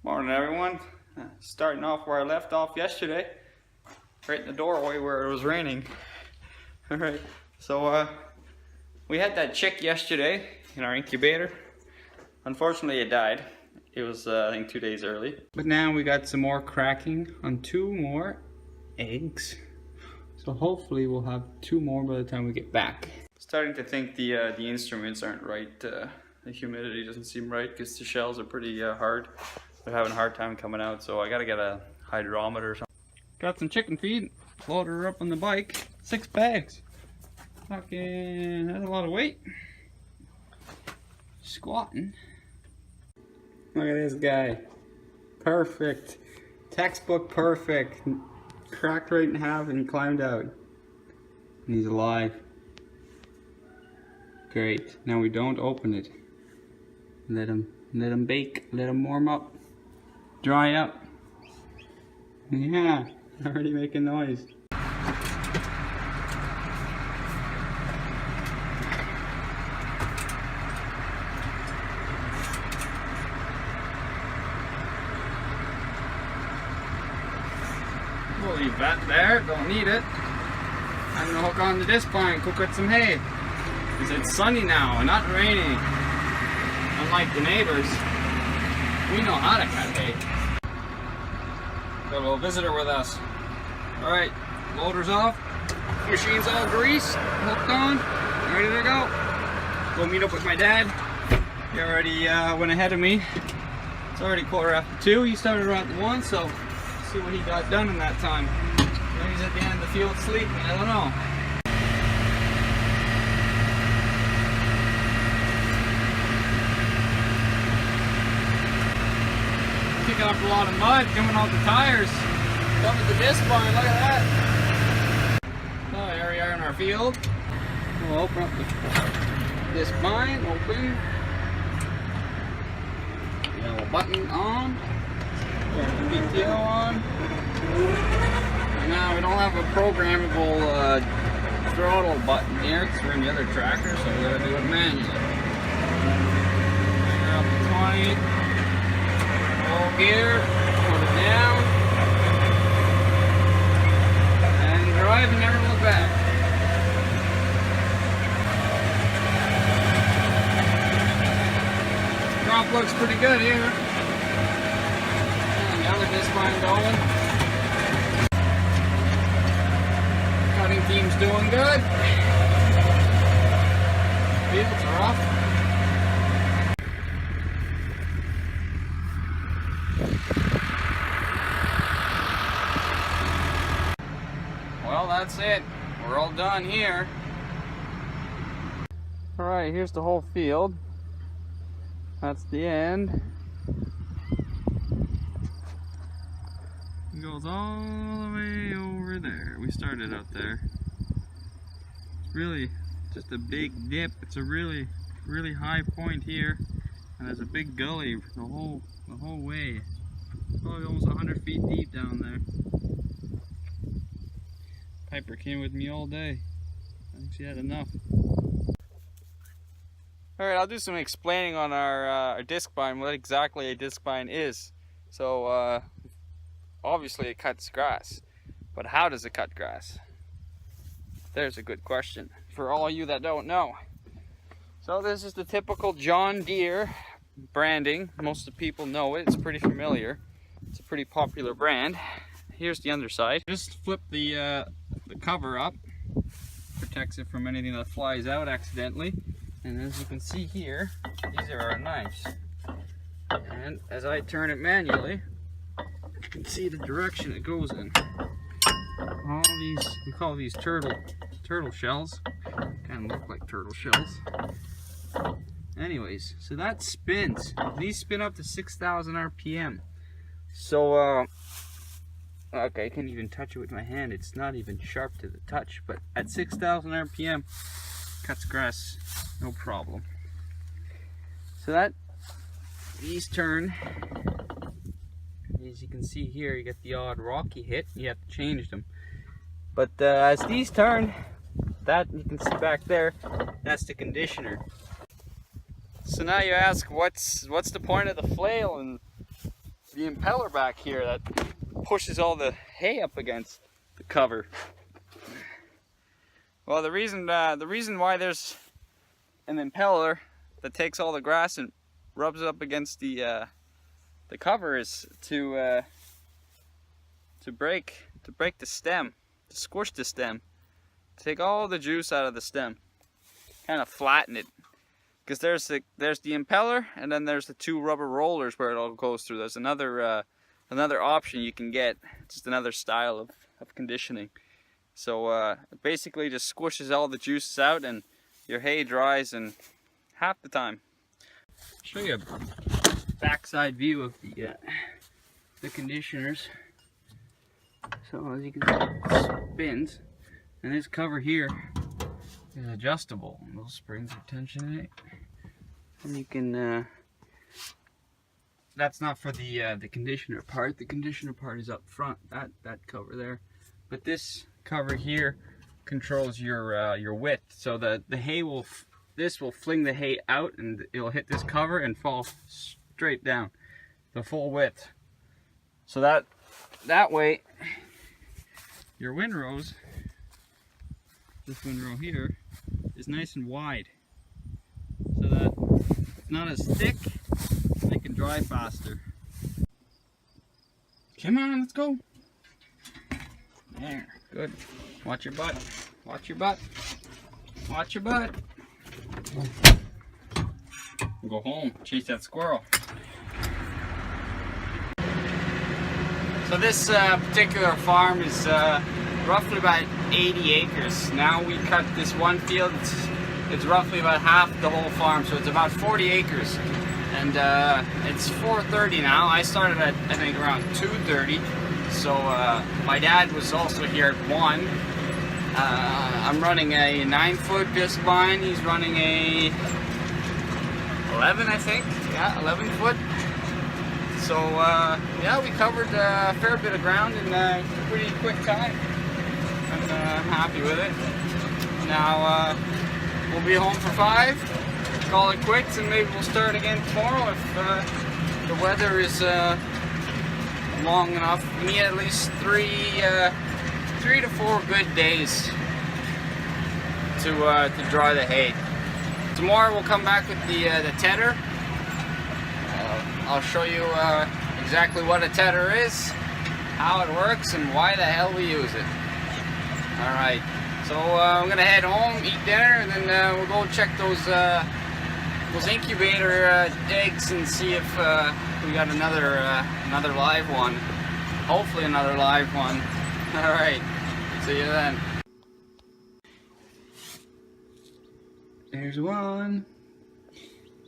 Morning everyone. Starting off where I left off yesterday, right in the doorway where it was raining. Alright, so we had that chick yesterday in our incubator. Unfortunately it died. It was I think 2 days early. But now we got some more cracking on 2 more eggs. So hopefully we'll have 2 more by the time we get back. Starting to think the instruments aren't right. The humidity doesn't seem right because the shells are pretty hard. They're having a hard time coming out, so I gotta get a hydrometer or something. Got some chicken feed, loaded her up on the bike. 6 bags. Fucking, that's a lot of weight. Squatting. Look at this guy. Perfect. Textbook perfect. Cracked right in half and he climbed out. And he's alive. Great. Now we don't open it. Let him bake. Let him warm up. Dry up. Yeah, already making noise. We'll leave that there, don't need it. I'm gonna hook on to this pine, cook with some hay. Because it's sunny now and not raining. Unlike the neighbors, we know how to cut hay. Got a little visitor with us. Alright, loader's off. Machine's all greased, hooked on, ready to go. Go meet up with my dad. He already went ahead of me. It's already 2:15. He started around 1, so see what he got done in that time. Maybe he's at the end of the field sleeping, I don't know. Picking up a lot of mud coming off the tires. Covered the disc line, look at that. Oh, here we are in our field. We'll open up the disc line, open. Yellow button on. Turn the PTO on. And now we don't have a programmable throttle button here because we're in the other tractor, so we gotta do it manually. Figure up the 20. Roll gear, put it down, and drive and never look back. Drop looks pretty good here. And the other disc line going. Cutting team's doing good. Fields are off. Well, that's it. We're all done here. Alright, here's the whole field. That's the end. It goes all the way over there. We started out there. It's really just a big dip. It's a really high point here. And there's a big gully the whole way. Probably almost 100 feet deep down there. Piper came with me all day. I think she had enough. Alright, I'll do some explaining on our disc bind, what exactly a disc bind is. So, obviously it cuts grass. But how does it cut grass? There's a good question for all of you that don't know. So this is the typical John Deere branding. Most of the people know it. It's pretty familiar. It's a pretty popular brand. Here's the underside. Just flip the cover up. Protects it from anything that flies out accidentally. And as you can see here, these are our knives. And as I turn it manually, you can see the direction it goes in. All these, we call these turtle shells. Kind of look like turtle shells. Anyways, so that spins. These spin up to 6,000 RPM. So, okay, I can't even touch it with my hand. It's not even sharp to the touch. But at 6,000 RPM, cuts grass, no problem. So that, these turn. As you can see here, you get the odd rocky hit. You have to change them. But as these turn, that you can see back there, that's the conditioner. So now you ask, what's the point of the flail? And the impeller back here that pushes all the hay up against the cover. Well, the reason why there's an impeller that takes all the grass and rubs it up against the cover is to break the stem, to squish the stem, to take all the juice out of the stem, kind of flatten it. Because there's the impeller, and then there's the two rubber rollers where it all goes through. There's another option you can get, just another style of conditioning. So it basically just squishes all the juices out, and your hay dries in half the time. I'll show you a backside view of the conditioners. So as you can see, it spins, and this cover here is adjustable. Those springs are tension 8, and you can. That's not for the conditioner part. The conditioner part is up front. That cover there, but this cover here controls your width. So the hay will fling the hay out, and it'll hit this cover and fall straight down, the full width. So that way, your windrows, this windrow here, is nice and wide, so that it's not as thick, they can dry faster. Come on, let's go. There, good. Watch your butt. Watch your butt. Watch your butt. Go home, chase that squirrel. So this particular farm is roughly about 80 acres. Now we cut this one field, it's roughly about half the whole farm, so it's about 40 acres. And it's 4:30 now. I started at, I think, around 2:30. So my dad was also here at 1. I'm running a 9-foot disc vine. He's running a 11, I think. Yeah, 11 foot. So yeah, we covered a fair bit of ground in a pretty quick time. And I'm happy with it. Now we'll be home for 5, call it quits, and maybe we'll start again tomorrow if the weather is long enough. We need at least 3 to 4 good days to dry the hay. Tomorrow we'll come back with the tedder. I'll show you exactly what a tedder is, how it works, and why the hell we use it. Alright, so I'm gonna head home, eat dinner, and then we'll go check those incubator eggs and see if we got another live one. Hopefully another live one. Alright, see you then. There's one,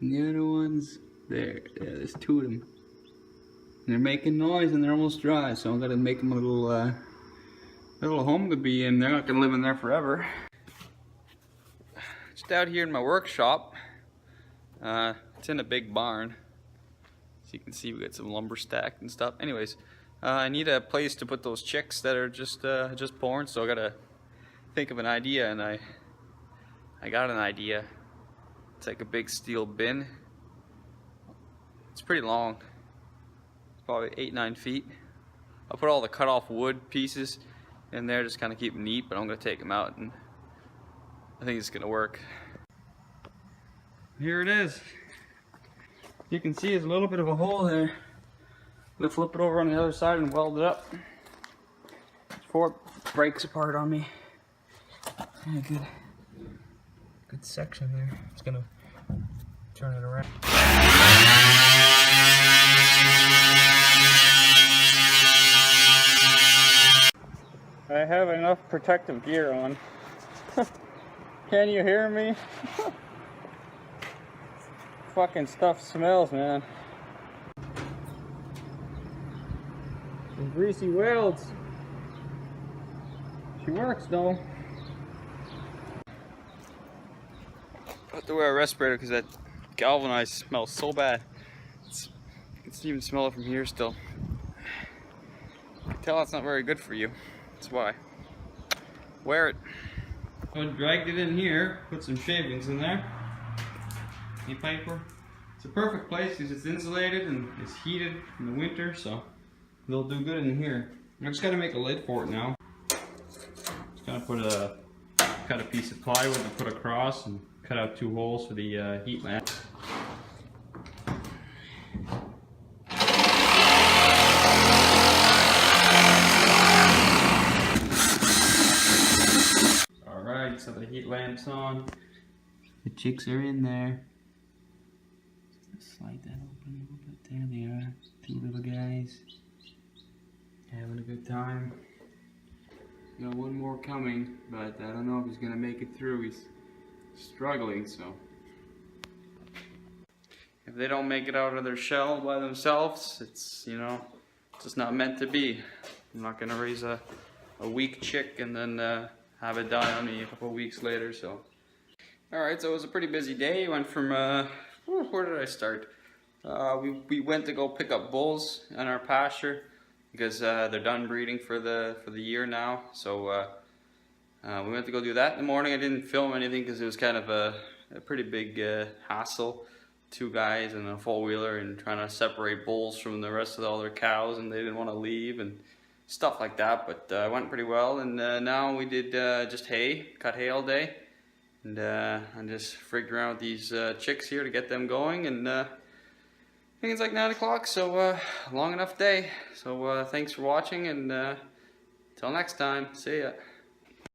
and the other one's there. Yeah, there's 2 of them. And they're making noise and they're almost dry, so I'm gonna make them a little home to be in. They're not gonna live in there forever. Just out here in my workshop. It's in a big barn. So you can see we got some lumber stacked and stuff. Anyways, I need a place to put those chicks that are just born, so I gotta think of an idea, and I got an idea. It's like a big steel bin. It's pretty long. It's probably 8-9 feet. I'll put all the cut off wood pieces in there, just kind of keep them neat, but I'm gonna take them out, and I think it's gonna work. Here it is. You can see there's a little bit of a hole there. I'm gonna flip it over on the other side and weld it up before it breaks apart on me. Yeah, good section there. It's gonna turn it around. I have enough protective gear on. Can you hear me? Fucking stuff smells, man. Some greasy welds. She works though. I have to wear a respirator because that galvanized smells so bad. You can even smell it from here still. You can tell it's not very good for you. That's why. Wear it. I dragged it in here, put some shavings in there. Any paper? a perfect place because it's insulated and it's heated in the winter, so they'll do good in here. I just got to make a lid for it now. Just gonna cut a piece of plywood and put across and cut out 2 holes for the heat lamp. Alright, so the heat lamp's on. The chicks are in there. Just slide that open a little bit. There they are. 2 little guys. Having a good time. Got 1 more coming, but I don't know if he's gonna make it through. He's struggling, so. If they don't make it out of their shell by themselves, it's, you know, it's just not meant to be. I'm not gonna raise a weak chick and then have it die on me a couple weeks later, so. Alright, so it was a pretty busy day. Went from, where did I start? We went to go pick up bulls in our pasture because they're done breeding for the year now. So we went to go do that in the morning. I didn't film anything because it was kind of a pretty big hassle. 2 guys and a 4-wheeler and trying to separate bulls from the rest of all their cows, and they didn't want to leave and stuff like that. But it went pretty well, and now we did just hay, cut hay all day. And I'm just frigged around with these chicks here to get them going, and I think it's like 9 o'clock, so long enough day. So thanks for watching, and till next time, see ya.